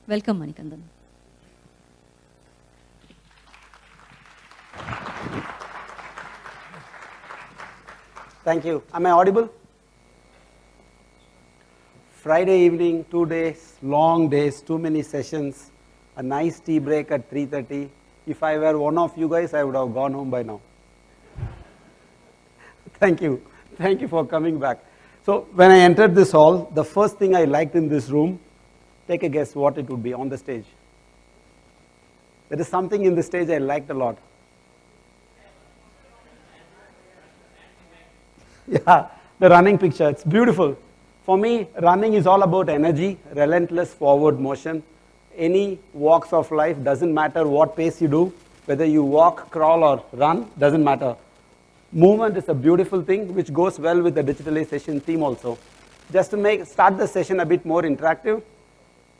Welcome, Manikandan. Thank you. Am I audible? Friday evening, 2 days, long days, too many sessions, a nice tea break at 3:30. If I were one of you guys, I would have gone home by now. Thank you. Thank you for coming back. So when I entered this hall, the first thing I liked in this room, take a guess what it would be on the stage. There is something in the stage I liked a lot. Yeah, the running picture, it's beautiful. For me, running is all about energy, relentless forward motion. Any walks of life, doesn't matter what pace you do, whether you walk, crawl or run, doesn't matter. Movement is a beautiful thing which goes well with the digitalization theme also. Just to start the session a bit more interactive,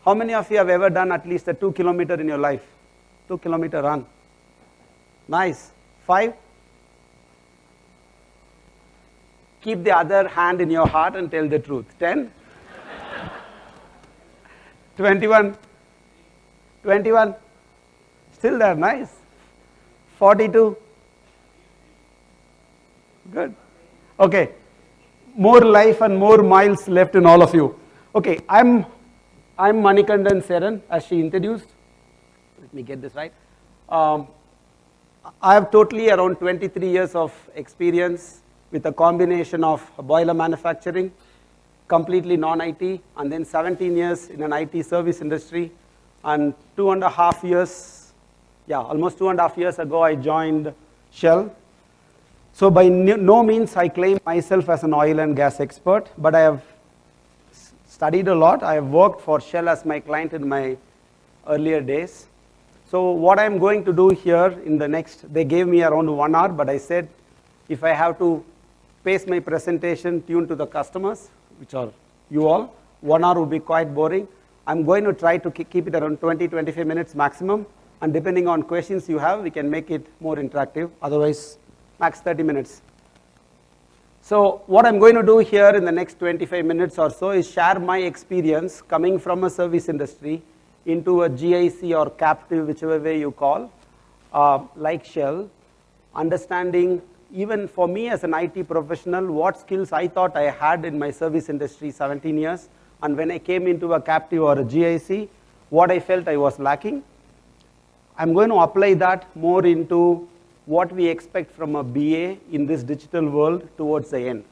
how many of you have ever done at least a 2 kilometer in your life? 2 kilometer run. Nice. 5? Keep the other hand in your heart and tell the truth. 10? 21? 21? Still there, nice. 42? Good. Okay. More life and more miles left in all of you. Okay, I'm Manikandan Seran, as she introduced. Let me get this right. I have totally around 23 years of experience with a combination of boiler manufacturing, completely non-IT, and then 17 years in an IT service industry, and 2.5 years, almost 2.5 years ago I joined Shell. So by no means I claim myself as an oil and gas expert, but I have studied a lot. I have worked for Shell as my client in my earlier days. So what I'm going to do here in the next, they gave me around 1 hour, but I said if I have to pace my presentation tuned to the customers, which are you all, 1 hour would be quite boring. I'm going to try to keep it around 20-25 minutes maximum, and depending on questions you have, we can make it more interactive. Otherwise, max 30 minutes. So what I'm going to do here in the next 25 minutes or so is share my experience coming from a service industry into a GIC or captive, whichever way you call, like Shell, understanding even for me as an IT professional, what skills I thought I had in my service industry 17 years, and when I came into a captive or a GIC, what I felt I was lacking. I'm going to apply that more into what we expect from a BA in this digital world towards the end.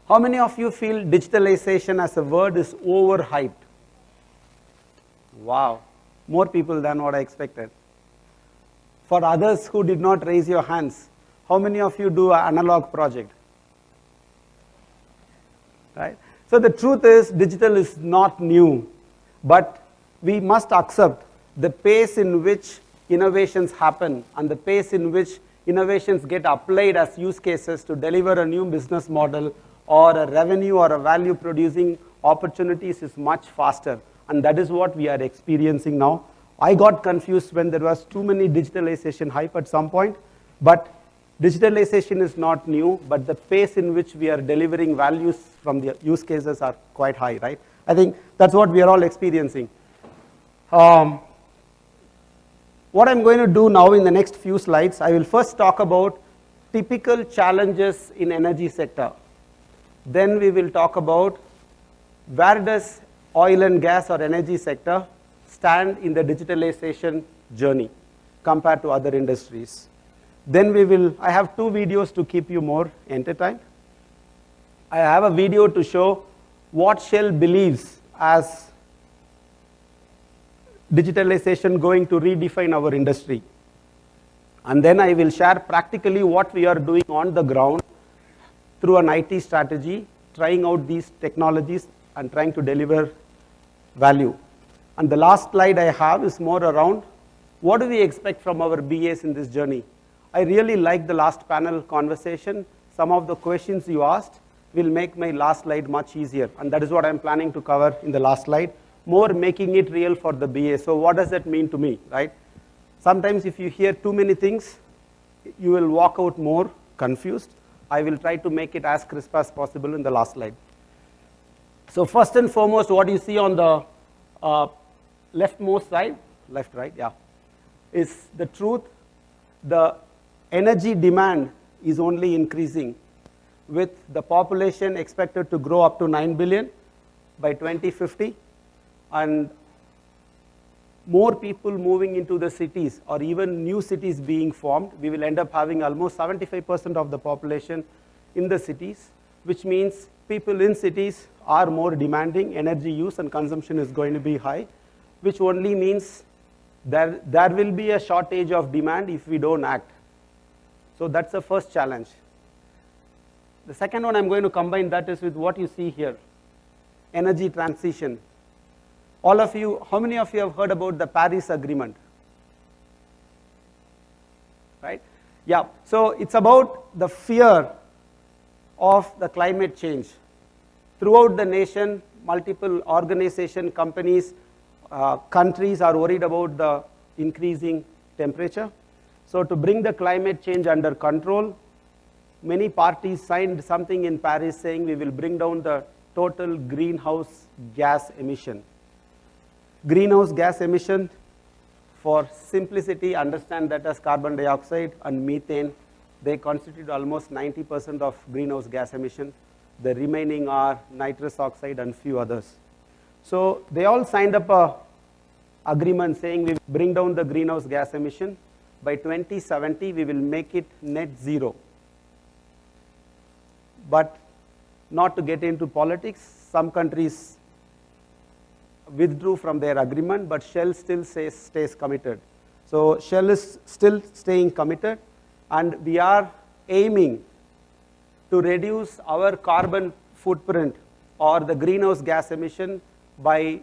How many of you feel digitalization as a word is overhyped? Wow, more people than what I expected. For others who did not raise your hands, how many of you do an analog project? Right? So the truth is, digital is not new, but we must accept the pace in which innovations happen and the pace in which innovations get applied as use cases to deliver a new business model or a revenue or a value producing opportunities is much faster, and that is what we are experiencing now. I got confused when there was too many digitalization hype at some point, but digitalization is not new, but the pace in which we are delivering values from the use cases are quite high, right? I think that's what we are all experiencing. What I'm going to do now in the next few slides, I will first talk about typical challenges in energy sector. Then we will talk about where does oil and gas or energy sector stand in the digitalization journey compared to other industries. Then I have 2 videos to keep you more entertained. I have a video to show what Shell believes as digitalization going to redefine our industry. And then I will share practically what we are doing on the ground through an IT strategy, trying out these technologies and trying to deliver value. And the last slide I have is more around what do we expect from our BAs in this journey. I really like the last panel conversation. Some of the questions you asked will make my last slide much easier, and that is what I'm planning to cover in the last slide, more making it real for the BA. So what does that mean to me, right? Sometimes if you hear too many things, you will walk out more confused. I will try to make it as crisp as possible in the last slide. So first and foremost, what you see on the Leftmost side, left, right, yeah, is the truth. The energy demand is only increasing, with the population expected to grow up to 9 billion by 2050, and more people moving into the cities, or even new cities being formed. We will end up having almost 75% of the population in the cities, which means people in cities are more demanding, energy use and consumption is going to be high, which only means there will be a shortage of demand if we don't act. So that's the first challenge. The second one, I'm going to combine that is with what you see here, energy transition. All of you, how many of you have heard about the Paris Agreement? Right? Yeah, so it's about the fear of the climate change. Throughout the nation, multiple organizations, companies, countries are worried about the increasing temperature. So to bring the climate change under control, many parties signed something in Paris saying we will bring down the total greenhouse gas emission. Greenhouse gas emission, for simplicity, understand that as carbon dioxide and methane. They constitute almost 90% of greenhouse gas emission. The remaining are nitrous oxide and few others. So they all signed up a agreement saying we will bring down the greenhouse gas emission. By 2070, we will make it net zero. But not to get into politics, some countries withdrew from their agreement, but Shell still stays committed. So Shell is still staying committed, and we are aiming to reduce our carbon footprint or the greenhouse gas emission by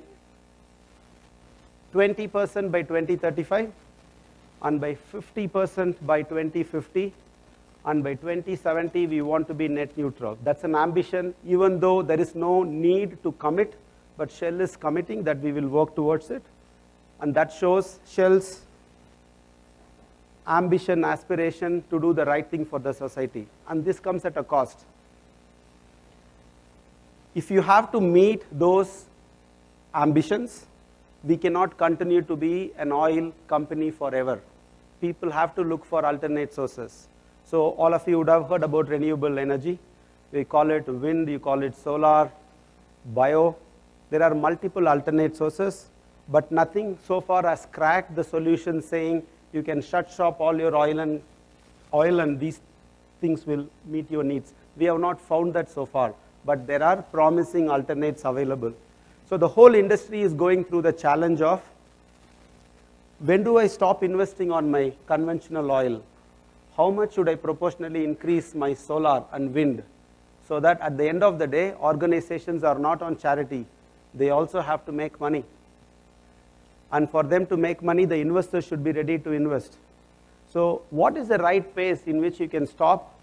20% by 2035, and by 50% by 2050, and by 2070 we want to be net neutral. That's an ambition, even though there is no need to commit, but Shell is committing that we will work towards it, and that shows Shell's ambition, aspiration to do the right thing for the society. And this comes at a cost. If you have to meet those ambitions, we cannot continue to be an oil company forever. People have to look for alternate sources. So all of you would have heard about renewable energy. We call it wind, you call it solar, bio. There are multiple alternate sources, but nothing so far has cracked the solution saying you can shut shop all your oil and these things will meet your needs. We have not found that so far, but there are promising alternates available. So the whole industry is going through the challenge of, when do I stop investing on my conventional oil? How much should I proportionally increase my solar and wind? So that at the end of the day, organizations are not on charity. They also have to make money. And for them to make money, the investors should be ready to invest. So what is the right pace in which you can stop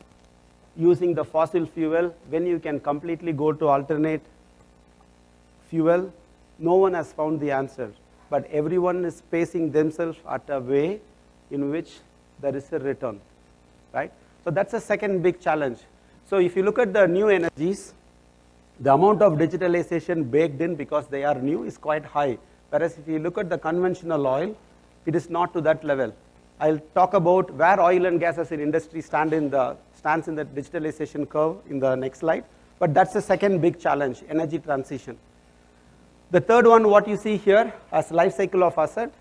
using the fossil fuel when you can completely go to alternate fuel? No one has found the answer, but everyone is pacing themselves at a way in which there is a return, right? So that's the second big challenge. So if you look at the new energies, the amount of digitalization baked in because they are new is quite high. Whereas if you look at the conventional oil, it is not to that level. I'll talk about where oil and gas as an industry stands in the digitalization curve in the next slide. But that's the second big challenge, energy transition. The third one, what you see here as life cycle of asset,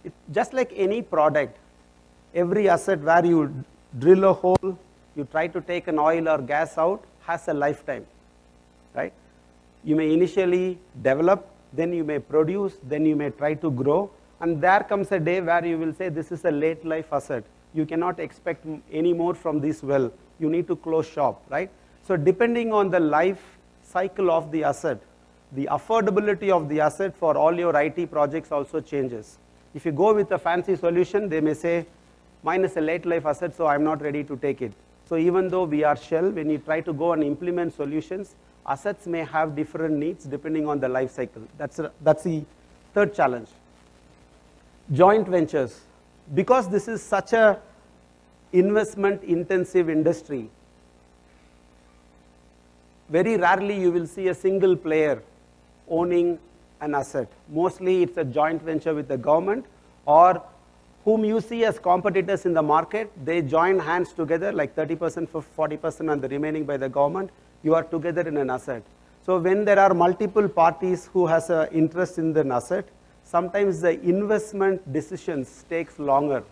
it's just like any product. Every asset where you drill a hole, you try to take an oil or gas out, has a lifetime, right? You may initially develop, then you may produce, then you may try to grow, and there comes a day where you will say this is a late life asset. You cannot expect any more from this well. You need to close shop, right? So depending on the life cycle of the asset, the affordability of the asset for all your IT projects also changes. If you go with a fancy solution, they may say, mine is a late life asset, so I'm not ready to take it. So even though we are Shell, when you try to go and implement solutions, assets may have different needs depending on the life cycle. That's the third challenge. Joint ventures. Because this is such a investment intensive industry, very rarely you will see a single player owning an asset. Mostly it's a joint venture with the government, or whom you see as competitors in the market, they join hands together, like 30% for 40% and the remaining by the government. You are together in an asset. So when there are multiple parties who has an interest in an asset, sometimes the investment decisions takes longer.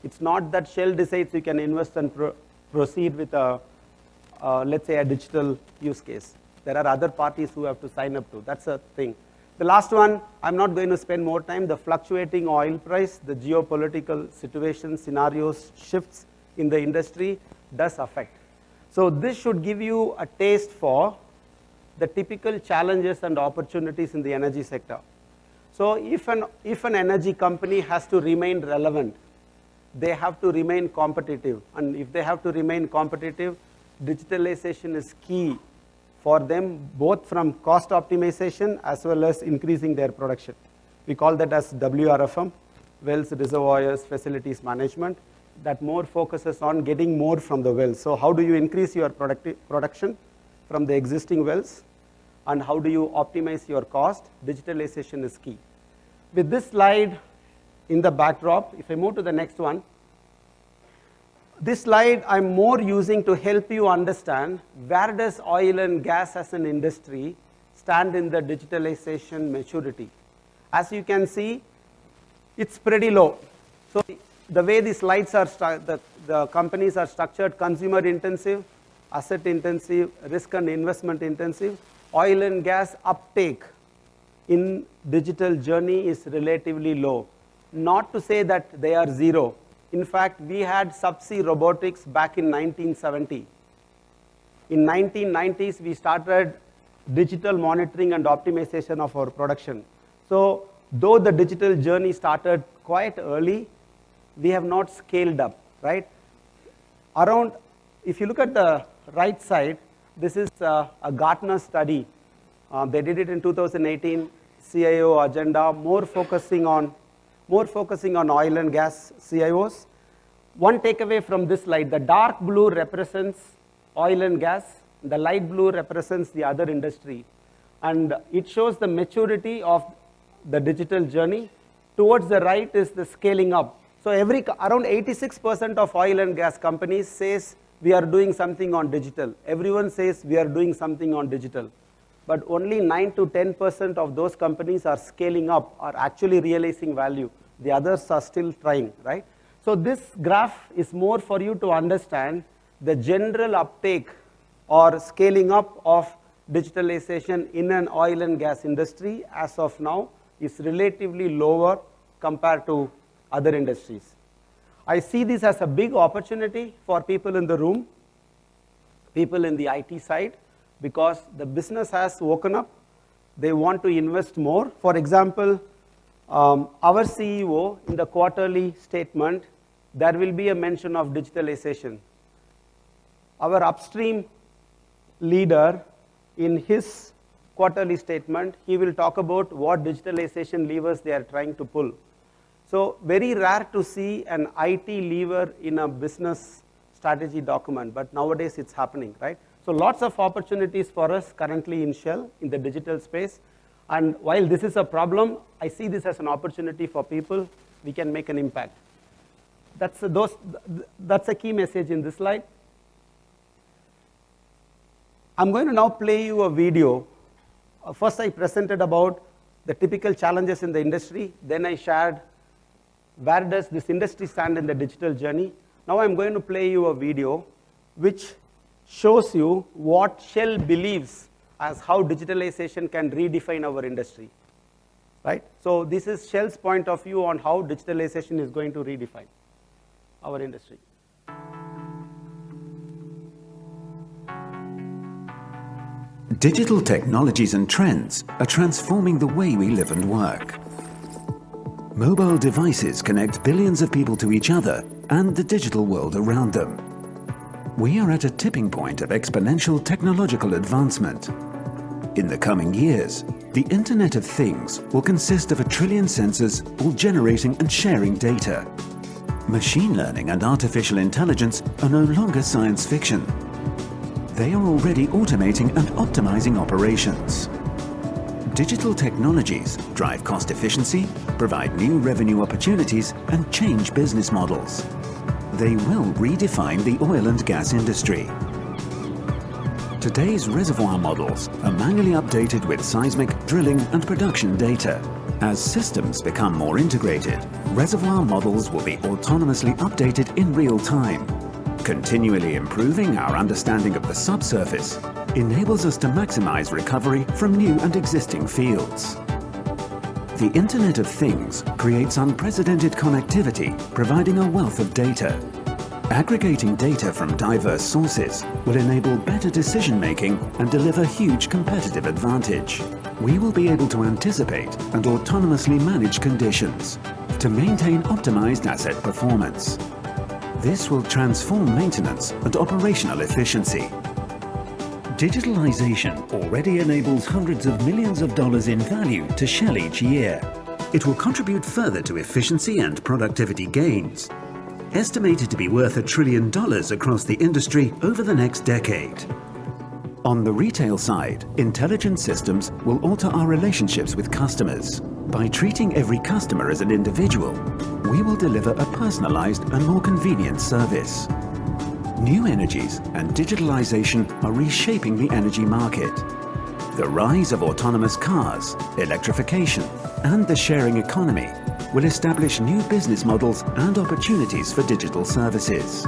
It's not that Shell decides you can invest and proceed with a, let's say, a digital use case. There are other parties who have to sign up to. That's a thing. The last one, I'm not going to spend more time. The fluctuating oil price, the geopolitical situation, scenarios, shifts in the industry does affect. So this should give you a taste for the typical challenges and opportunities in the energy sector. So if an energy company has to remain relevant, they have to remain competitive. And if they have to remain competitive, digitalization is key for them, both from cost optimization as well as increasing their production. We call that as WRFM, wells, reservoirs, facilities management, that more focuses on getting more from the wells. So how do you increase your production from the existing wells, and how do you optimize your cost? Digitalization is key. With this slide in the backdrop, if I move to the next one, this slide I'm more using to help you understand where does oil and gas as an industry stand in the digitalization maturity. As you can see, it's pretty low. So the way the slides are, the companies are structured: consumer intensive, asset intensive, risk and investment intensive. Oil and gas uptake in digital journey is relatively low. Not to say that they are zero. In fact, we had subsea robotics back in 1970. In 1990s, we started digital monitoring and optimization of our production. So though the digital journey started quite early, we have not scaled up, right? Around, if you look at the right side, this is a Gartner study. They did it in 2018, CIO agenda, more focusing on oil and gas CIOs. One takeaway from this slide: the dark blue represents oil and gas, the light blue represents the other industry. And it shows the maturity of the digital journey. Towards the right is the scaling up. So around 86% of oil and gas companies says we are doing something on digital. Everyone says we are doing something on digital. But only 9 to 10% of those companies are scaling up, are actually realizing value. The others are still trying, right? So this graph is more for you to understand the general uptake or scaling up of digitalization in an oil and gas industry as of now is relatively lower compared to other industries. I see this as a big opportunity for people in the room, people in the IT side, because the business has woken up. They want to invest more. For example, our CEO, in the quarterly statement, there will be a mention of digitalization. Our upstream leader, in his quarterly statement, he will talk about what digitalization levers they are trying to pull. So very rare to see an IT lever in a business strategy document, but nowadays it's happening, right? So lots of opportunities for us currently in Shell in the digital space. And while this is a problem, I see this as an opportunity for people. We can make an impact. That's a key message in this slide. I'm going to now play you a video. First, I presented about the typical challenges in the industry. Then I shared where does this industry stand in the digital journey. Now I'm going to play you a video which shows you what Shell believes as how digitalization can redefine our industry, right? So this is Shell's point of view on how digitalization is going to redefine our industry. Digital technologies and trends are transforming the way we live and work. Mobile devices connect billions of people to each other and the digital world around them. We are at a tipping point of exponential technological advancement. In the coming years, the Internet of Things will consist of 1 trillion sensors all generating and sharing data. Machine learning and artificial intelligence are no longer science fiction. They are already automating and optimizing operations. Digital technologies drive cost efficiency, provide new revenue opportunities, and change business models. They will redefine the oil and gas industry. Today's reservoir models are manually updated with seismic, drilling, and production data. As systems become more integrated, reservoir models will be autonomously updated in real time. Continually improving our understanding of the subsurface enables us to maximize recovery from new and existing fields. The Internet of Things creates unprecedented connectivity, providing a wealth of data. Aggregating data from diverse sources will enable better decision-making and deliver huge competitive advantage. We will be able to anticipate and autonomously manage conditions to maintain optimized asset performance. This will transform maintenance and operational efficiency. Digitalization already enables hundreds of millions of dollars in value to Shell each year. It will contribute further to efficiency and productivity gains, estimated to be worth $1 trillion across the industry over the next decade. On the retail side, intelligent systems will alter our relationships with customers. By treating every customer as an individual, we will deliver a personalized and more convenient service. New energies and digitalization are reshaping the energy market. The rise of autonomous cars, electrification, and the sharing economy will establish new business models and opportunities for digital services.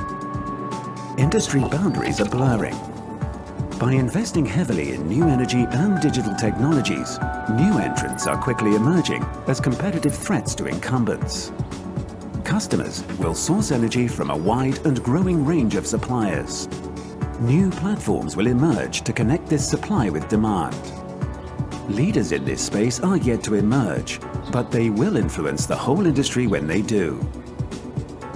Industry boundaries are blurring. By investing heavily in new energy and digital technologies, new entrants are quickly emerging as competitive threats to incumbents. Customers will source energy from a wide and growing range of suppliers. New platforms will emerge to connect this supply with demand. Leaders in this space are yet to emerge, but they will influence the whole industry when they do.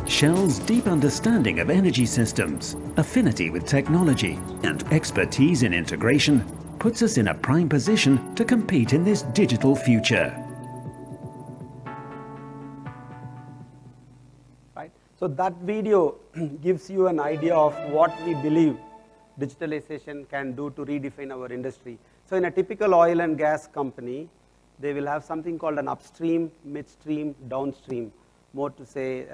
Shell's deep understanding of energy systems, affinity with technology, and expertise in integration puts us in a prime position to compete in this digital future. Right. So that video gives you an idea of what we believe digitalization can do to redefine our industry. So in a typical oil and gas company, they will have something called an upstream, midstream, downstream. More to say,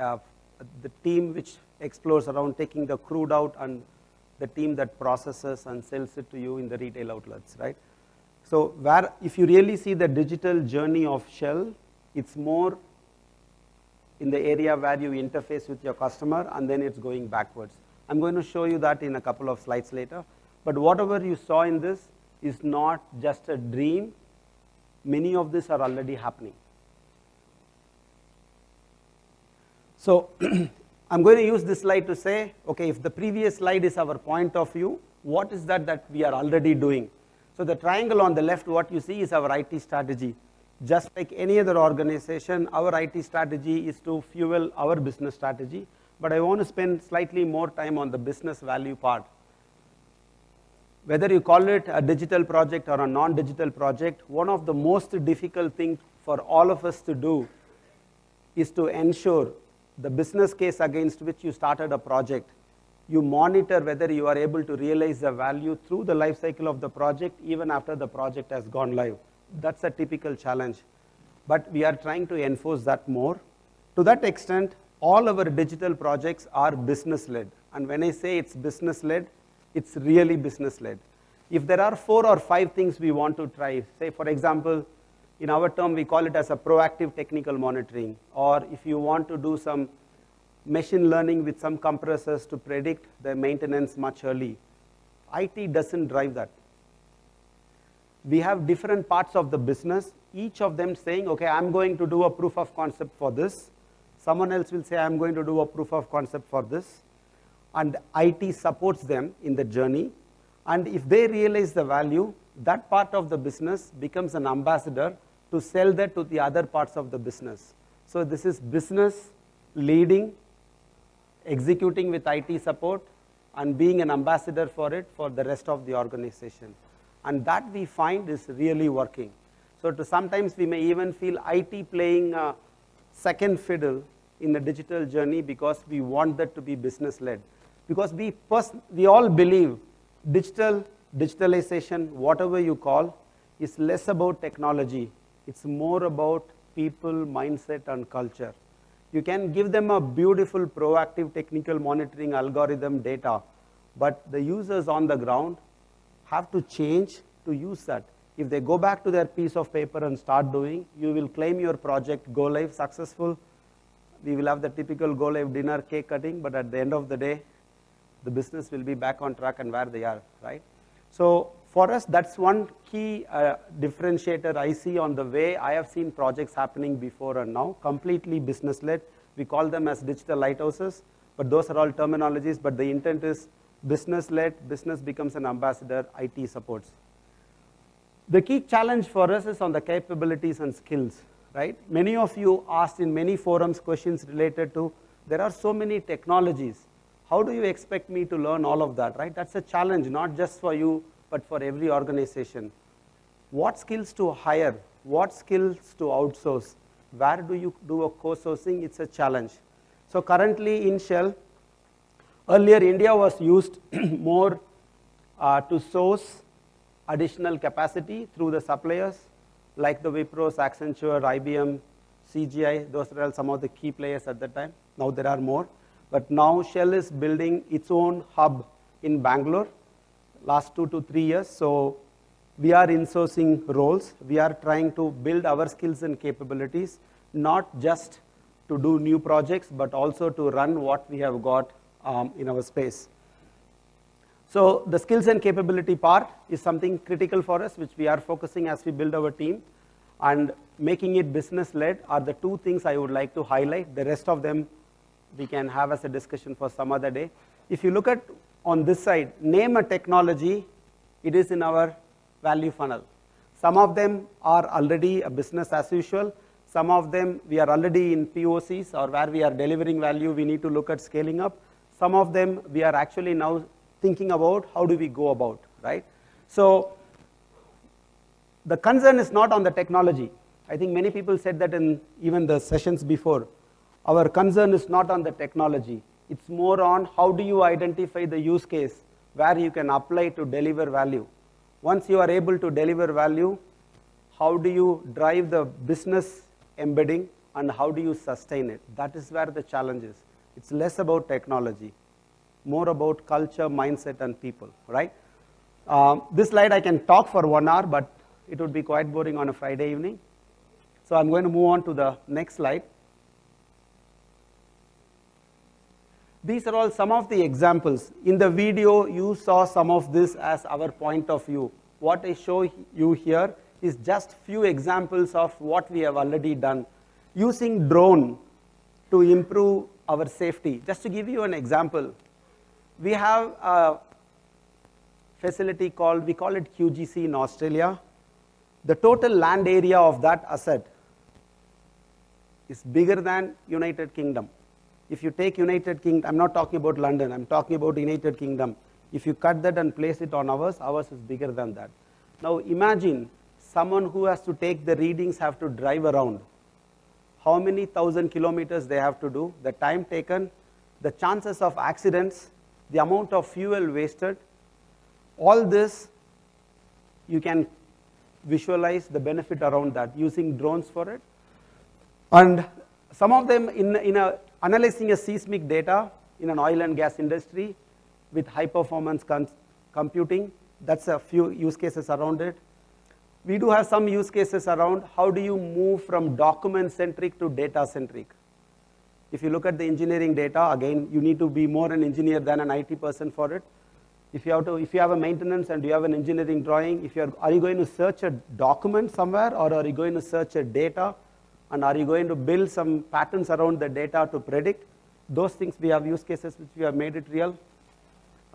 the team which explores around taking the crude out, and the team that processes and sells it to you in the retail outlets, right? So where, if you really see the digital journey of Shell, it's more in the area where you interface with your customer, and then it's going backwards. I'm going to show you that in a couple of slides later. But whatever you saw in this is not just a dream. Many of these are already happening. So I'm going to use this slide to say, okay, if the previous slide is our point of view, what is that we are already doing? So the triangle on the left, what you see is our IT strategy. Just like any other organization, our IT strategy is to fuel our business strategy. But I want to spend slightly more time on the business value part. Whether you call it a digital project or a non-digital project, one of the most difficult things for all of us to do is to ensure the business case against which you started a project, you monitor whether you are able to realize the value through the life cycle of the project, even after the project has gone live. That's a typical challenge. But we are trying to enforce that more. To that extent, all our digital projects are business-led. And when I say it's business-led, it's really business-led. If there are 4 or 5 things we want to try, say for example, in our term we call it as a proactive technical monitoring, or if you want to do some machine learning with some compressors to predict the maintenance much early, IT doesn't drive that. We have different parts of the business, each of them saying, okay, I'm going to do a proof of concept for this. Someone else will say, I'm going to do a proof of concept for this. And IT supports them in the journey. And if they realize the value, that part of the business becomes an ambassador to sell that to the other parts of the business. So this is business leading, executing with IT support, and being an ambassador for it for the rest of the organization. And that we find is really working. So sometimes we may even feel IT playing second fiddle in the digital journey because we want that to be business-led. Because we all believe digitalization, whatever you call, is less about technology. It's more about people, mindset, and culture. You can give them a beautiful proactive technical monitoring algorithm data, but the users on the ground have to change to use that. If they go back to their piece of paper and start doing, you will claim your project go live successful. We will have the typical go live dinner, cake cutting, but at the end of the day, the business will be back on track and where they are, right? So for us, that's one key differentiator I see on the way I have seen projects happening before and now, completely business-led. We call them as digital lighthouses, but those are all terminologies, but the intent is business-led, business becomes an ambassador, IT supports. The key challenge for us is on the capabilities and skills, right? Many of you asked in many forums questions related to, there are so many technologies. How do you expect me to learn all of that, right? That's a challenge, not just for you, but for every organization. What skills to hire? What skills to outsource? Where do you do a co-sourcing? It's a challenge. So currently in Shell, earlier India was used more to source additional capacity through the suppliers, like the Wipros, Accenture, IBM, CGI. Those were some of the key players at that time. Now there are more. But now Shell is building its own hub in Bangalore last 2 to 3 years. So we are insourcing roles. We are trying to build our skills and capabilities, not just to do new projects, but also to run what we have got in our space. So the skills and capability part is something critical for us, which we are focusing as we build our team. And making it business-led are the two things I would like to highlight. The rest of them we can have as a discussion for some other day. If you look at on this side, name a technology, it is in our value funnel. Some of them are already a business as usual. Some of them we are already in POCs, or where we are delivering value, we need to look at scaling up. Some of them we are actually now thinking about how do we go about, right? So the concern is not on the technology. I think many people said that in even the sessions before. Our concern is not on the technology. It's more on how do you identify the use case where you can apply to deliver value. Once you are able to deliver value, how do you drive the business embedding and how do you sustain it? That is where the challenge is. It's less about technology, more about culture, mindset, and people, right? This slide I can talk for 1 hour, but it would be quite boring on a Friday evening. So I'm going to move on to the next slide. These are all some of the examples. In the video, you saw some of this as our point of view. What I show you here is just few examples of what we have already done. Using drone to improve our safety. Just to give you an example, we have a facility called, we call it QGC in Australia. The total land area of that asset is bigger than United Kingdom. If you take United Kingdom, I'm not talking about London, I'm talking about United Kingdom. If you cut that and place it on ours is bigger than that. Now imagine someone who has to take the readings have to drive around. How many thousand kilometers they have to do, the time taken, the chances of accidents, the amount of fuel wasted. All this, you can visualize the benefit around that using drones for it. And some of them analyzing a seismic data in an oil and gas industry with high performance computing. That's a few use cases around it. We do have some use cases around how do you move from document-centric to data-centric. If you look at the engineering data, again, you need to be more an engineer than an IT person for it. If you have a maintenance and you have an engineering drawing, are you going to search a document somewhere, or are you going to search a data? And are you going to build some patterns around the data to predict? Those things we have use cases which we have made it real.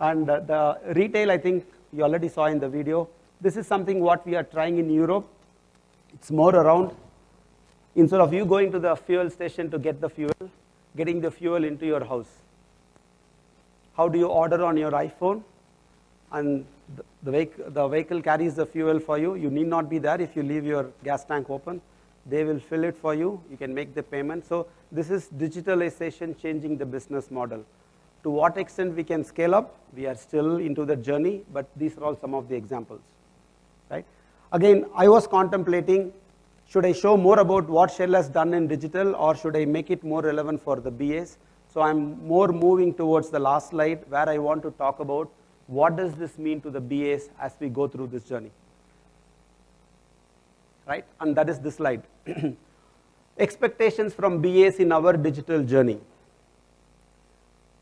And the retail, I think you already saw in the video. This is something what we are trying in Europe. It's more around, instead of you going to the fuel station to get the fuel, getting the fuel into your house. How do you order on your iPhone? And the vehicle carries the fuel for you. You need not be there if you leave your gas tank open. They will fill it for you. You can make the payment. So this is digitalization changing the business model. To what extent we can scale up, we are still into the journey, but these are all some of the examples, right? Again, I was contemplating, should I show more about what Shell has done in digital, or should I make it more relevant for the BAs? So I'm more moving towards the last slide, where I want to talk about what does this mean to the BAs as we go through this journey. Right? And that is this slide. Expectations from BAs in our digital journey.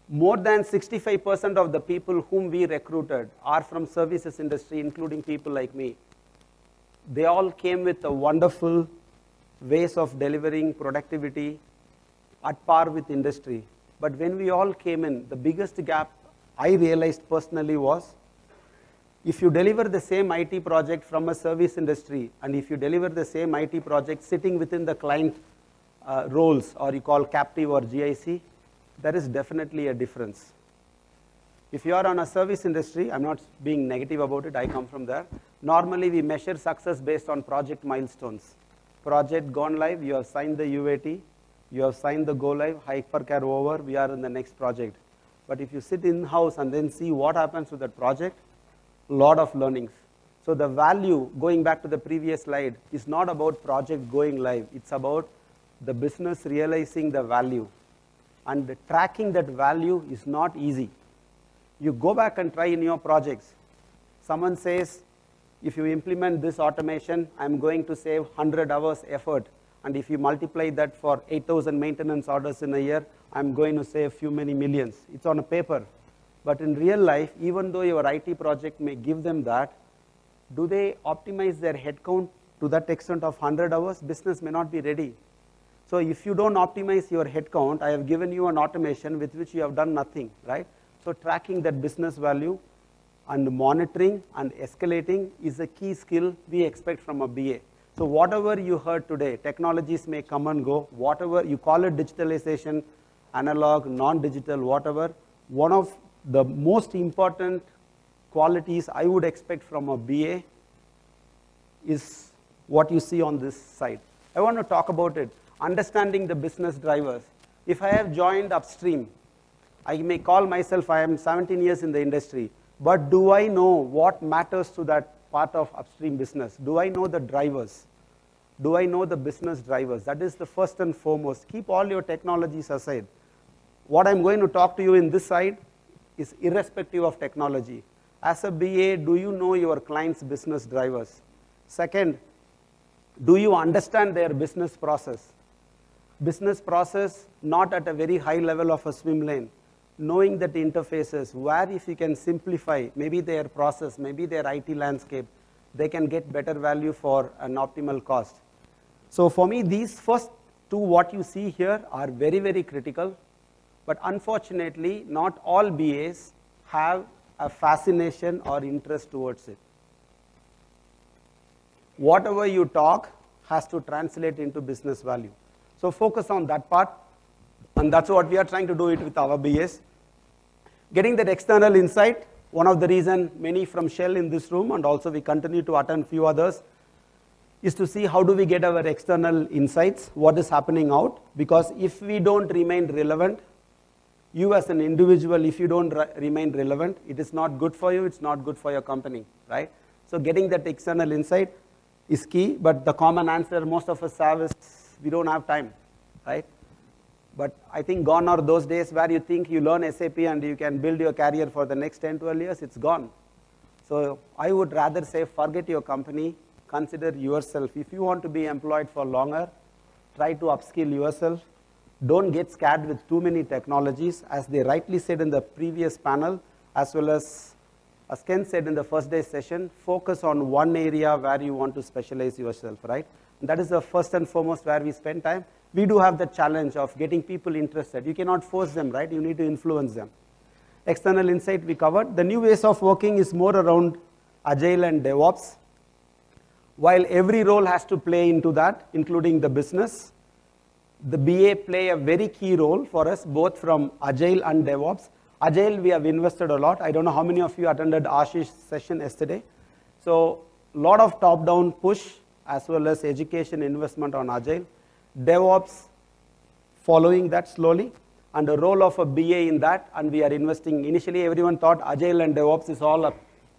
More than 65% of the people whom we recruited are from services industry, including people like me. They all came with a wonderful ways of delivering productivity at par with industry. But when we all came in, the biggest gap I realized personally was, if you deliver the same IT project from a service industry, and if you deliver the same IT project sitting within the client roles, or you call captive or GIC, there is definitely a difference. If you are on a service industry, I'm not being negative about it, I come from there. Normally we measure success based on project milestones. Project gone live, you have signed the UAT, you have signed the go live, hypercare over, we are in the next project. But if you sit in-house and then see what happens to that project, lot of learnings. So the value, going back to the previous slide, is not about project going live, it's about the business realizing the value. And tracking that value is not easy. You go back and try in your projects. Someone says, if you implement this automation, I'm going to save 100 hours effort. And if you multiply that for 8,000 maintenance orders in a year, I'm going to save few many millions. It's on a paper. But in real life, even though your IT project may give them that, do they optimize their headcount to that extent of 100 hours? Business may not be ready. So if you don't optimize your headcount, I have given you an automation with which you have done nothing, right? So tracking that business value and monitoring and escalating is a key skill we expect from a BA. So whatever you heard today, technologies may come and go, whatever you call it, digitalization, analog, non-digital, whatever, one of the most important qualities I would expect from a BA is what you see on this side. I want to talk about it. Understanding the business drivers. If I have joined Upstream, I may call myself, I am 17 years in the industry, but do I know what matters to that part of Upstream business? Do I know the drivers? Do I know the business drivers? That is the first and foremost. Keep all your technologies aside. What I'm going to talk to you in this side is irrespective of technology. As a BA, do you know your client's business drivers? Second, do you understand their business process? Business process not at a very high level of a swim lane. Knowing that interfaces, where if you can simplify maybe their process, maybe their IT landscape, they can get better value for an optimal cost. So for me, these first two, what you see here, are very, very critical. But unfortunately, not all BAs have a fascination or interest towards it. Whatever you talk has to translate into business value. So focus on that part, and that's what we are trying to do it with our BAs. Getting that external insight, one of the reasons many from Shell in this room, and also we continue to attend few others, is to see how do we get our external insights, what is happening out, because if we don't remain relevant, you as an individual, if you don't remain relevant, it is not good for you, it's not good for your company, right? So getting that external insight is key, but the common answer most of us have is, we don't have time, right? But I think gone are those days where you think you learn SAP and you can build your career for the next 10, 12 years, it's gone. So I would rather say forget your company, consider yourself. If you want to be employed for longer, try to upskill yourself. Don't get scared with too many technologies. As they rightly said in the previous panel, as well as Ken said in the first day session, focus on one area where you want to specialize yourself, right? And that is the first and foremost where we spend time. We do have the challenge of getting people interested. You cannot force them, right? You need to influence them. External insight we covered. The new ways of working is more around Agile and DevOps. While every role has to play into that, including the business, the BA play a very key role for us, both from Agile and DevOps. Agile, we have invested a lot. I don't know how many of you attended Ashish's session yesterday. So a lot of top-down push as well as education investment on Agile. DevOps following that slowly, and the role of a BA in that, and we are investing. Initially, everyone thought Agile and DevOps is all a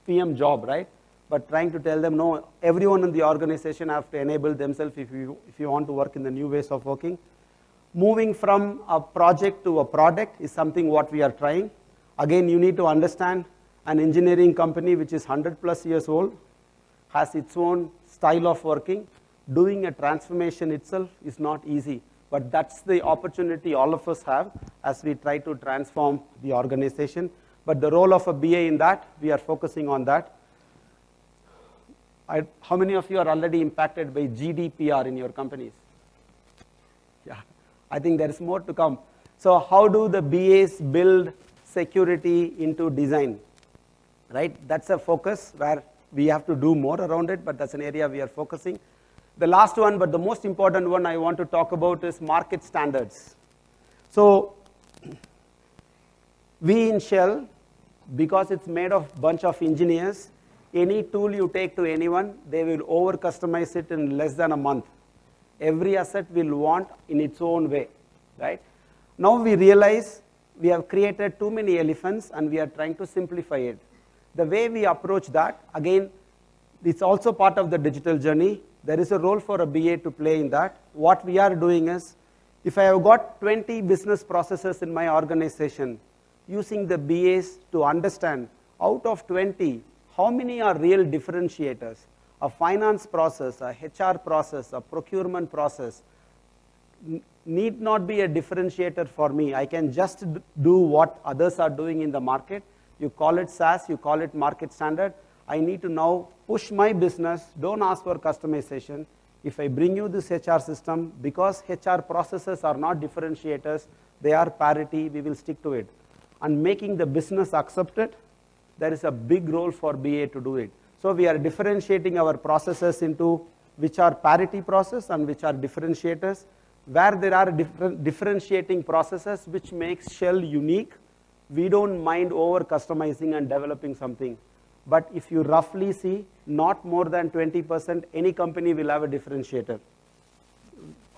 PM job, right? but trying to tell them, no, everyone in the organization have to enable themselves if you want to work in the new ways of working. Moving from a project to a product is something what we are trying. Again, you need to understand an engineering company which is 100+ years old, has its own style of working. Doing a transformation itself is not easy, but that's the opportunity all of us have as we try to transform the organization. But the role of a BA in that, we are focusing on that. How many of you are already impacted by GDPR in your companies? Yeah, I think there is more to come. So how do the BAs build security into design? Right, that's a focus where we have to do more around it, but that's an area we are focusing. The last one, but the most important one I want to talk about is market standards. So we in Shell, because it's made of a bunch of engineers, any tool you take to anyone, they will over customize it in less than a month. Every asset will want in its own way, right? Now we realize we have created too many elephants and we are trying to simplify it. The way we approach that, again, it's also part of the digital journey. There is a role for a BA to play in that. What we are doing is, if I have got 20 business processes in my organization, using the BAs to understand out of 20, how many are real differentiators? A finance process, a HR process, a procurement process need not be a differentiator for me. I can just do what others are doing in the market. You call it SaaS, you call it market standard. I need to now push my business, don't ask for customization. If I bring you this HR system, because HR processes are not differentiators, they are parity, we will stick to it. And making the business accept it, there is a big role for BA to do it. So we are differentiating our processes into which are parity process and which are differentiators. Where there are differentiating processes which makes Shell unique, we don't mind over customizing and developing something. But if you roughly see, not more than 20%, any company will have a differentiator.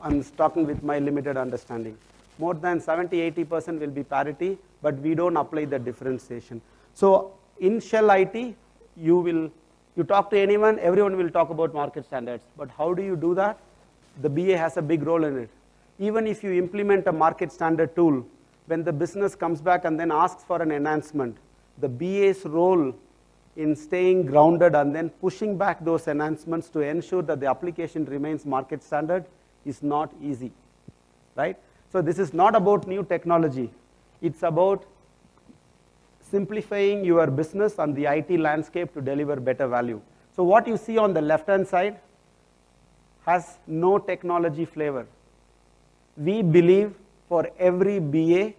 I'm talking with my limited understanding. More than 70-80% will be parity, but we don't apply the differentiation. So in Shell IT, you talk to anyone, everyone will talk about market standards. But how do you do that? The BA has a big role in it. Even if you implement a market standard tool, when the business comes back and then asks for an enhancement, the BA's role in staying grounded and then pushing back those enhancements to ensure that the application remains market standard is not easy, right? So this is not about new technology. It's about simplifying your business and the IT landscape to deliver better value. So what you see on the left-hand side has no technology flavor. We believe for every BA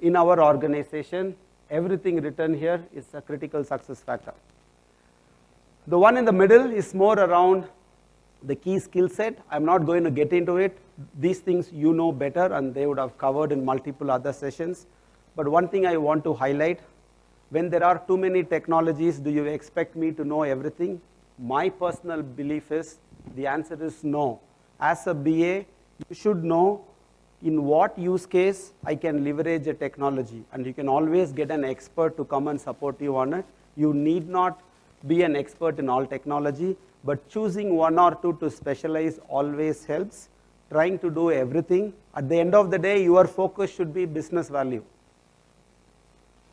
in our organization, everything written here is a critical success factor. The one in the middle is more around the key skill set. I'm not going to get into it. These things you know better and they would have covered in multiple other sessions. But one thing I want to highlight, when there are too many technologies, do you expect me to know everything? My personal belief is the answer is no. As a BA, you should know in what use case I can leverage a technology, and you can always get an expert to come and support you on it. You need not be an expert in all technology, but choosing one or two to specialize always helps. Trying to do everything, at the end of the day, your focus should be business value.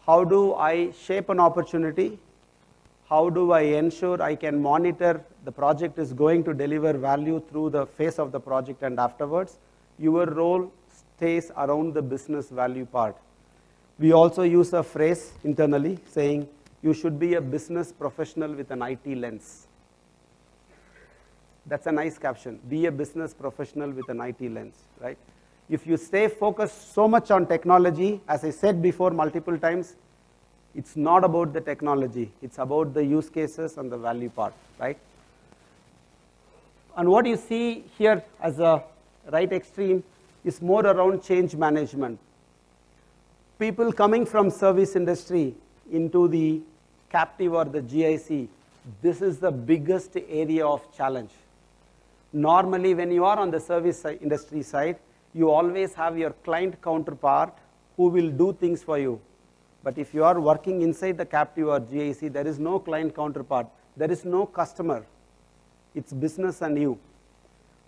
How do I shape an opportunity? How do I ensure I can monitor the project is going to deliver value through the phase of the project and afterwards? Your role stays around the business value part. We also use a phrase internally saying you should be a business professional with an IT lens. That's a nice caption. Be a business professional with an IT lens, right? If you stay focused so much on technology, as I said before multiple times, it's not about the technology. It's about the use cases and the value part, right? And what you see here as a right extreme is more around change management. People coming from service industry into the captive or the GIC, this is the biggest area of challenge. Normally, when you are on the service industry side, you always have your client counterpart who will do things for you. But if you are working inside the captive or GIC, there is no client counterpart. there is no customer. It's business and you.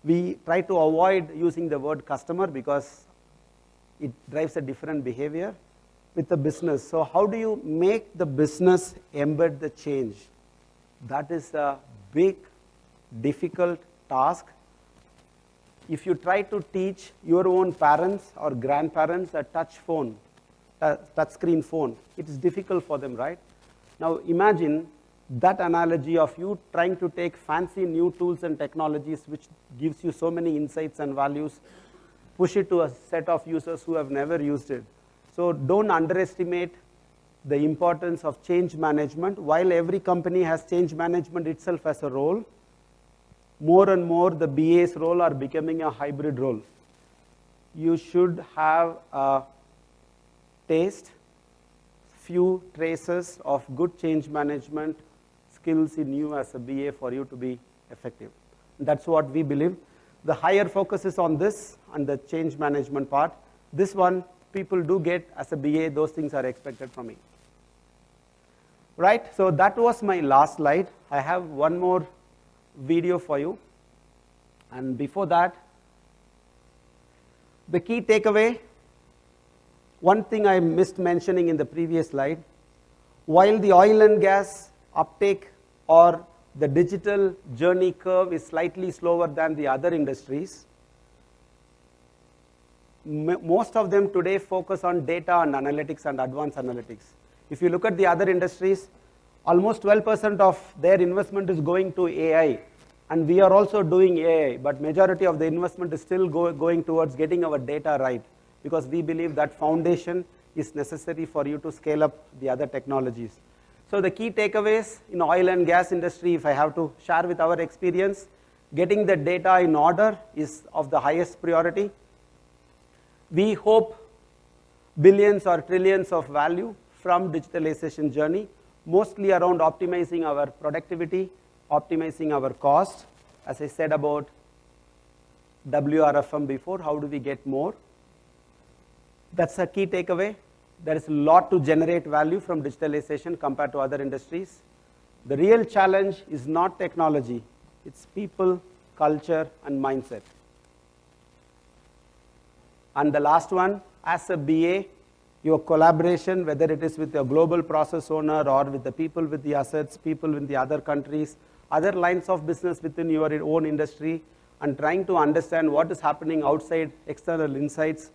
We try to avoid using the word customer because it drives a different behavior with the business. So how do you make the business embed the change? That is a big, difficult task. If you try to teach your own parents or grandparents a touch screen phone, it is difficult for them, right? Now imagine that analogy of you trying to take fancy new tools and technologies which gives you so many insights and values, push it to a set of users who have never used it. So don't underestimate the importance of change management. While every company has change management itself as a role, more and more the BA's role are becoming a hybrid role. You should have a taste, few traces of good change management skills in you as a BA for you to be effective. That's what we believe. The higher focus is on this and the change management part. This one, people do get as a BA, those things are expected from me. Right, so that was my last slide. I have one more video for you. And before that, the key takeaway, one thing I missed mentioning in the previous slide, while the oil and gas uptake or the digital journey curve is slightly slower than the other industries, most of them today focus on data and analytics and advanced analytics. If you look at the other industries, almost 12% of their investment is going to AI, and we are also doing AI, but majority of the investment is still going towards getting our data right, because we believe that foundation is necessary for you to scale up the other technologies. So the key takeaways in oil and gas industry, if I have to share with our experience, getting the data in order is of the highest priority. We hope billions or trillions of value from digitalization journey, mostly around optimizing our productivity, optimizing our cost. As I said about WRFM before, how do we get more? That's a key takeaway. There is a lot to generate value from digitalization compared to other industries. The real challenge is not technology, it's people, culture, and mindset. And the last one, as a BA, your collaboration, whether it is with your global process owner or with the people with the assets, people in the other countries, other lines of business within your own industry, and trying to understand what is happening outside external insights,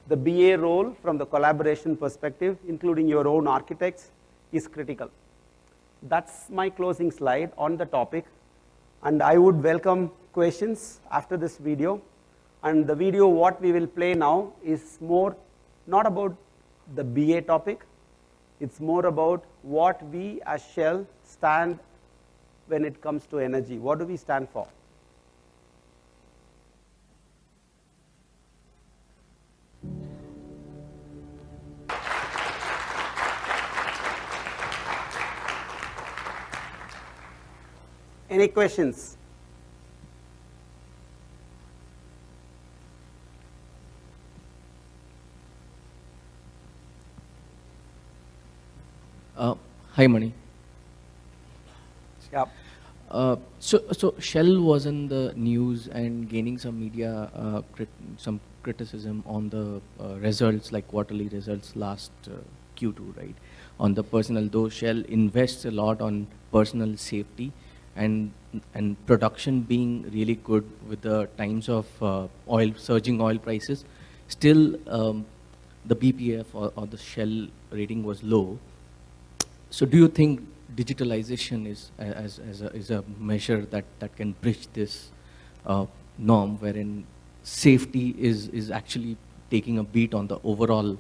the BA role from the collaboration perspective, including your own architects, is critical. That's my closing slide on the topic, and I would welcome questions after this video. And the video what we will play now is more not about the BA topic, it's more about what we as Shell stand when it comes to energy. What do we stand for? Any questions? Hi, Mani. Yeah. So Shell was in the news and gaining some media, some criticism on the results, like quarterly results last Q2, right? On the personal, though Shell invests a lot on personal safety and production being really good with the times of surging oil prices, still the BPF or the Shell rating was low. So do you think digitalization is a measure that can bridge this norm wherein safety is actually taking a beat on the overall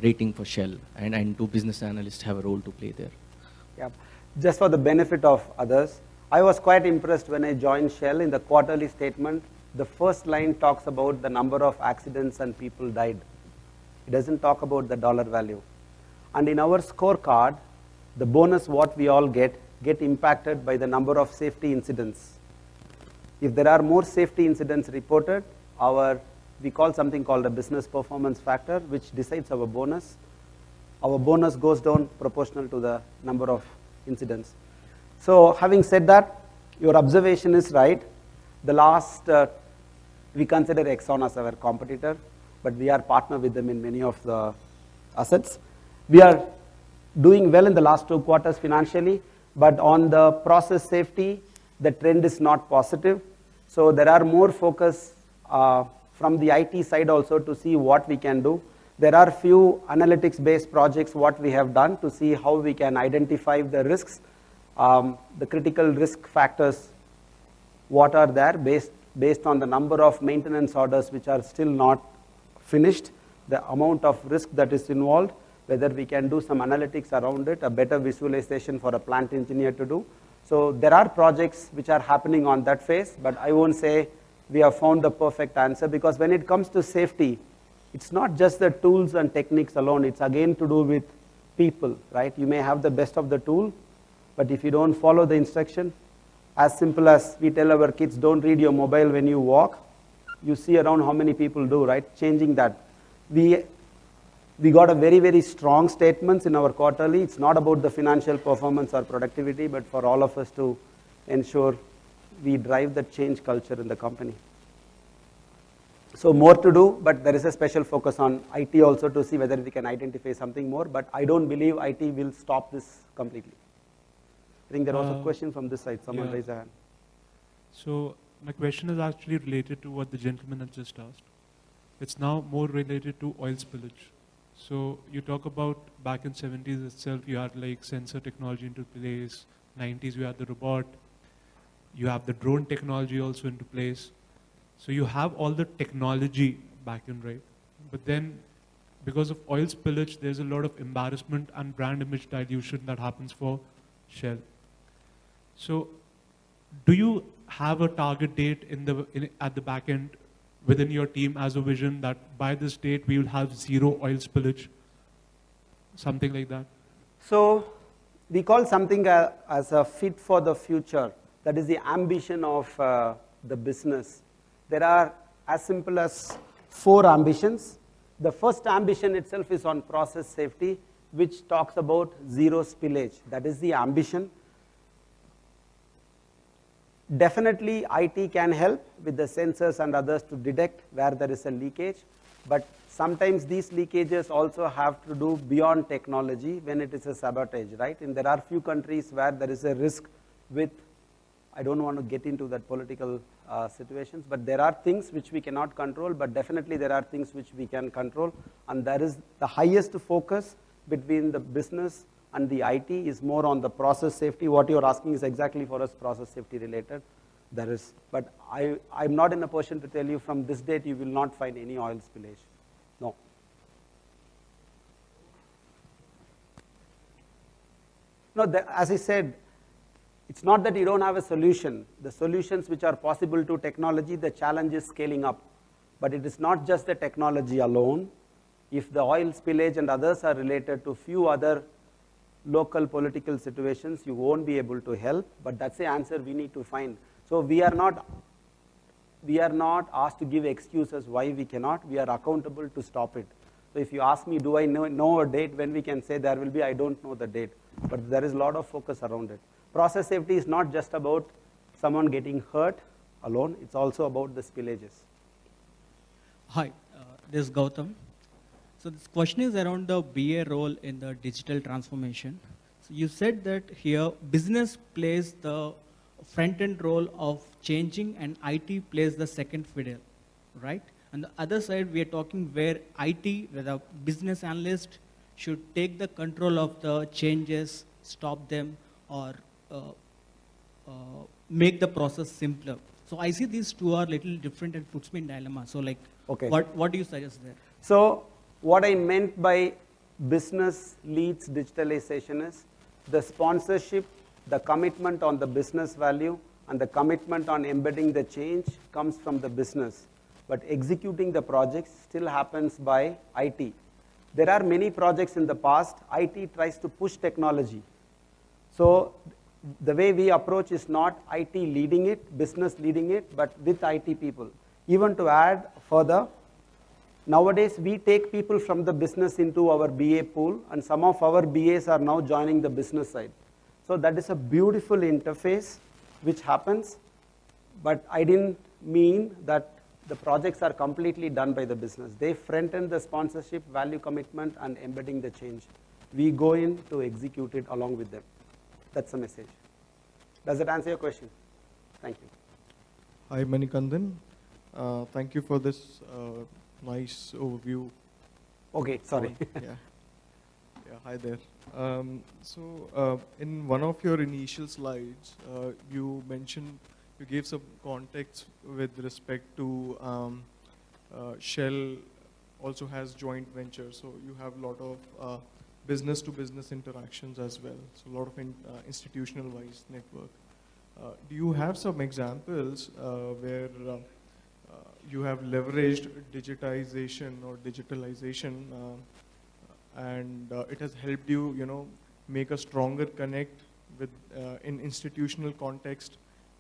rating for Shell, and do business analysts have a role to play there? Yeah. Just for the benefit of others, I was quite impressed when I joined Shell. In the quarterly statement, the first line talks about the number of accidents and people died. It doesn't talk about the dollar value. And in our scorecard, the bonus what we all get impacted by the number of safety incidents. If there are more safety incidents reported, we call something called a business performance factor, which decides our bonus. Our bonus goes down proportional to the number of incidents. So having said that, your observation is right. The last, we consider Exxon as our competitor, but we are partner with them in many of the assets. We are doing well in the last 2 quarters financially, but on the process safety, the trend is not positive. So there are more focus from the IT side also to see what we can do. There are few analytics-based projects what we have done to see how we can identify the risks, the critical risk factors, what are there based on the number of maintenance orders which are still not finished, the amount of risk that is involved, whether we can do some analytics around it, a better visualization for a plant engineer to do. So there are projects which are happening on that phase, but I won't say we have found the perfect answer, because when it comes to safety, it's not just the tools and techniques alone, it's again to do with people, right? You may have the best of the tool, but if you don't follow the instruction, as simple as we tell our kids, don't read your mobile when you walk, you see around how many people do, right? Changing that. We got a very, very strong statements in our quarterly. It's not about the financial performance or productivity, but for all of us to ensure we drive the change culture in the company. So more to do, but there is a special focus on IT also to see whether we can identify something more, but I don't believe IT will stop this completely. I think there was a question from this side. Someone raised a hand. So my question is actually related to what the gentleman had just asked. It's now more related to oil spillage. So you talk about back in 70s itself, you had like sensor technology into place. 90s, you had the robot. You have the drone technology also into place. So you have all the technology back in, right? But then because of oil spillage, there's a lot of embarrassment and brand image dilution that happens for Shell. So do you have a target date at the back end within your team as a vision that by this date we will have zero oil spillage? Something like that? So we call something as a fit for the future. That is the ambition of the business. There are as simple as 4 ambitions. The first ambition itself is on process safety, which talks about zero spillage. That is the ambition. Definitely IT can help with the sensors and others to detect where there is a leakage, but sometimes these leakages also have to do beyond technology when it is a sabotage, right? And there are few countries where there is a risk with, I don't want to get into that political situations, but there are things which we cannot control, but definitely there are things which we can control, and there is the highest focus between the business and the IT is more on the process safety. What you're asking is exactly for us process safety related. There is, but I'm not in a position to tell you from this date you will not find any oil spillage. No. No, as I said, it's not that you don't have a solution. The solutions which are possible to technology, the challenge is scaling up. But it is not just the technology alone. If the oil spillage and others are related to few other local political situations, you won't be able to help, but that's the answer we need to find. So we are not asked to give excuses why we cannot. We are accountable to stop it. So if you ask me, do I know a date when we can say there will be, I don't know the date, but there is a lot of focus around it. Process safety is not just about someone getting hurt alone, it's also about the spillages. Hi, this is Gautam. So this question is around the BA role in the digital transformation. So you said that here business plays the front-end role of changing and IT plays the second fiddle, right? On the other side, we are talking where IT, where the business analyst should take the control of the changes, stop them, or make the process simpler. So I see these two are little different and puts me in dilemma. So like, okay. What do you suggest there? So what I meant by business leads digitalization is the sponsorship, the commitment on the business value, and the commitment on embedding the change comes from the business. But executing the projects still happens by IT. There are many projects in the past, IT tries to push technology. So the way we approach is not IT leading it, business leading it, but with IT people. Even to add further, nowadays we take people from the business into our BA pool, and some of our BAs are now joining the business side. So that is a beautiful interface which happens, but I didn't mean that the projects are completely done by the business. They front-end the sponsorship, value commitment, and embedding the change. We go in to execute it along with them. That's the message. Does that answer your question? Thank you. Hi, Manikandan. Thank you for this nice overview. Okay, sorry. Yeah. Yeah, hi there. In one of your initial slides, you mentioned, you gave some context with respect to Shell also has joint ventures, so you have a lot of business-to-business interactions as well, so a lot of institutional-wise network. Do you have some examples where you have leveraged digitization or digitalization and it has helped you, make a stronger connect with in institutional context,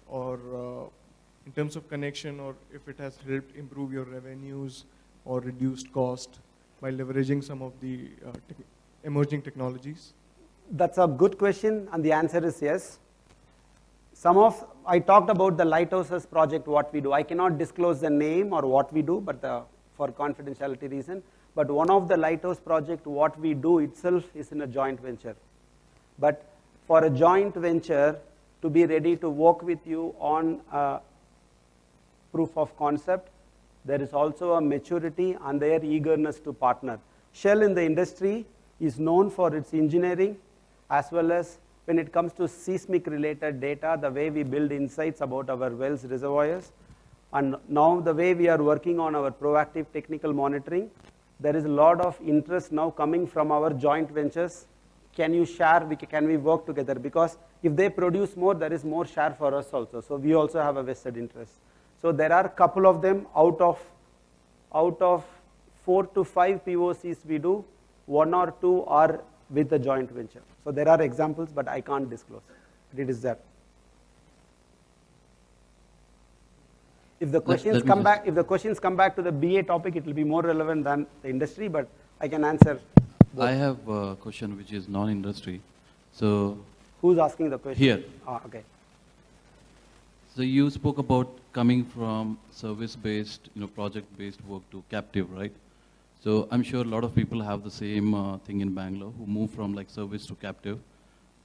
or in terms of connection, or if it has helped improve your revenues or reduced cost by leveraging some of the emerging technologies? That's a good question, and the answer is yes. I talked about the Lighthouses project, what we do. I cannot disclose the name or what we do, but for confidentiality reason. But one of the Lighthouse project, what we do itself is in a joint venture. But for a joint venture to be ready to work with you on a proof of concept, there is also a maturity and their eagerness to partner. Shell in the industry is known for its engineering, as well as when it comes to seismic related data, the way we build insights about our wells, reservoirs, and now the way we are working on our proactive technical monitoring, there is a lot of interest now coming from our joint ventures. Can you share, can we work together? Because if they produce more, there is more share for us also. So we also have a vested interest. So there are a couple of them out of 4 to 5 POCs we do, 1 or 2 are with the joint venture. So there are examples, but I can't disclose. It is there. If the questions come back to the BA topic, it will be more relevant than the industry, but I can answer both. I have a question which is non-industry. So who's asking the question? Here. Okay. So you spoke about coming from service-based, project-based work to captive, right? So I'm sure a lot of people have the same thing in Bangalore who move from like service to captive.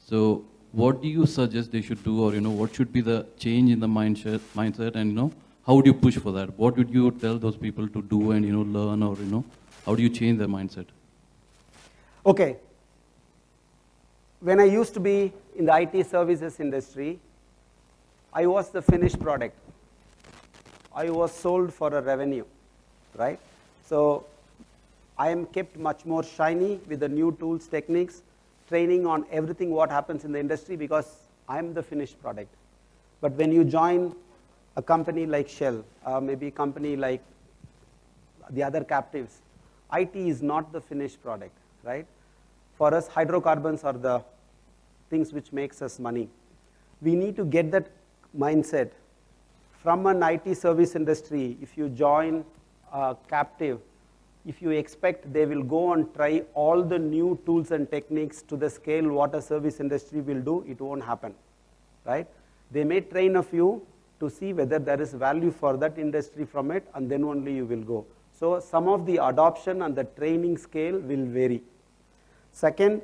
So what do you suggest they should do, or what should be the change in the mindset, and how would you push for that? What would you tell those people to do and learn, or how do you change their mindset? Okay. When I used to be in the IT services industry, I was the finished product. I was sold for a revenue, right? So I am kept much more shiny with the new tools, techniques, training on everything what happens in the industry, because I am the finished product. But when you join a company like Shell, maybe a company like the other captives, IT is not the finished product, right? For us, hydrocarbons are the things which makes us money. We need to get that mindset. From an IT service industry, if you join a captive, if you expect they will go and try all the new tools and techniques to the scale what a service industry will do, it won't happen, right? They may train a few to see whether there is value for that industry from it, and then only you will go. So some of the adoption and the training scale will vary. Second,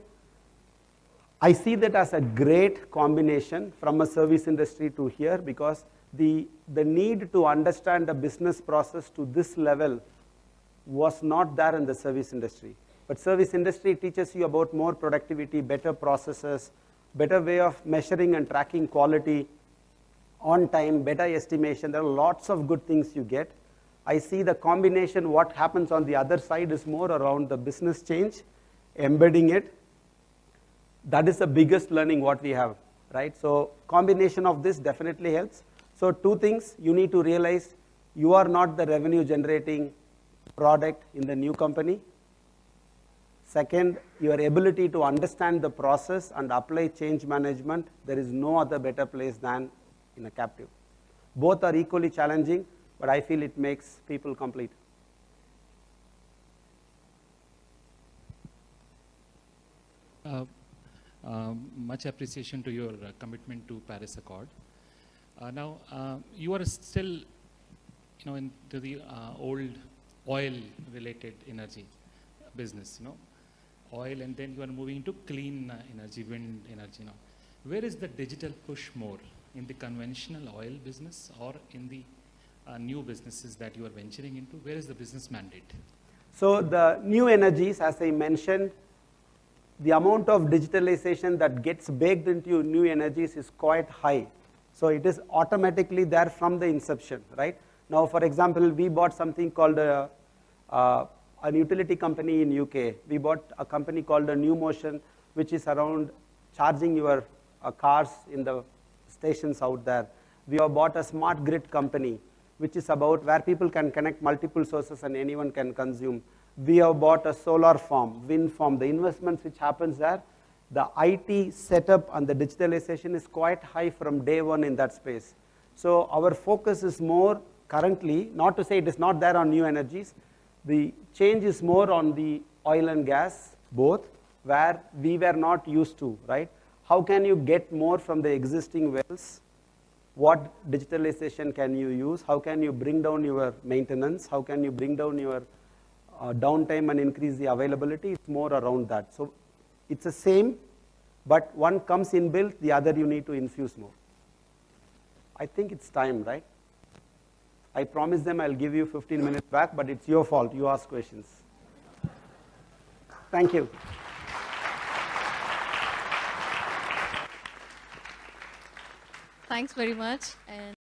I see that as a great combination from a service industry to here, because the need to understand the business process to this level was not there in the service industry. But service industry teaches you about more productivity, better processes, better way of measuring and tracking quality, on time, better estimation. There are lots of good things you get. I see the combination, what happens on the other side is more around the business change, embedding it. That is the biggest learning what we have, right? So combination of this definitely helps. So 2 things, you need to realize you are not the revenue generating product in the new company. Second, your ability to understand the process and apply change management, there is no other better place than in a captive. Both are equally challenging, but I feel it makes people complete. Much appreciation to your commitment to Paris Accord. Now, you are still, into the old oil-related energy business, oil, and then you are moving to clean energy, wind energy now. Where is the digital push more, in the conventional oil business or in the new businesses that you are venturing into? Where is the business mandate? So the new energies, as I mentioned, the amount of digitalization that gets baked into new energies is quite high. So it is automatically there from the inception, right? Now, for example, we bought something called an utility company in UK. We bought a company called a New Motion, which is around charging your cars in the stations out there. We have bought a smart grid company, which is about where people can connect multiple sources and anyone can consume. We have bought a solar farm, wind farm. The investments which happens there, the IT setup and the digitalization is quite high from day one in that space. So our focus is more currently, not to say it is not there on new energies, the change is more on the oil and gas, both, where we were not used to, right? How can you get more from the existing wells? What digitalization can you use? How can you bring down your maintenance? How can you bring down your downtime and increase the availability? It's more around that. So it's the same, but one comes inbuilt, the other you need to infuse more. I think it's time, right? I promised them I'll give you 15 minutes back, but it's your fault. You ask questions. Thank you. Thanks very much. And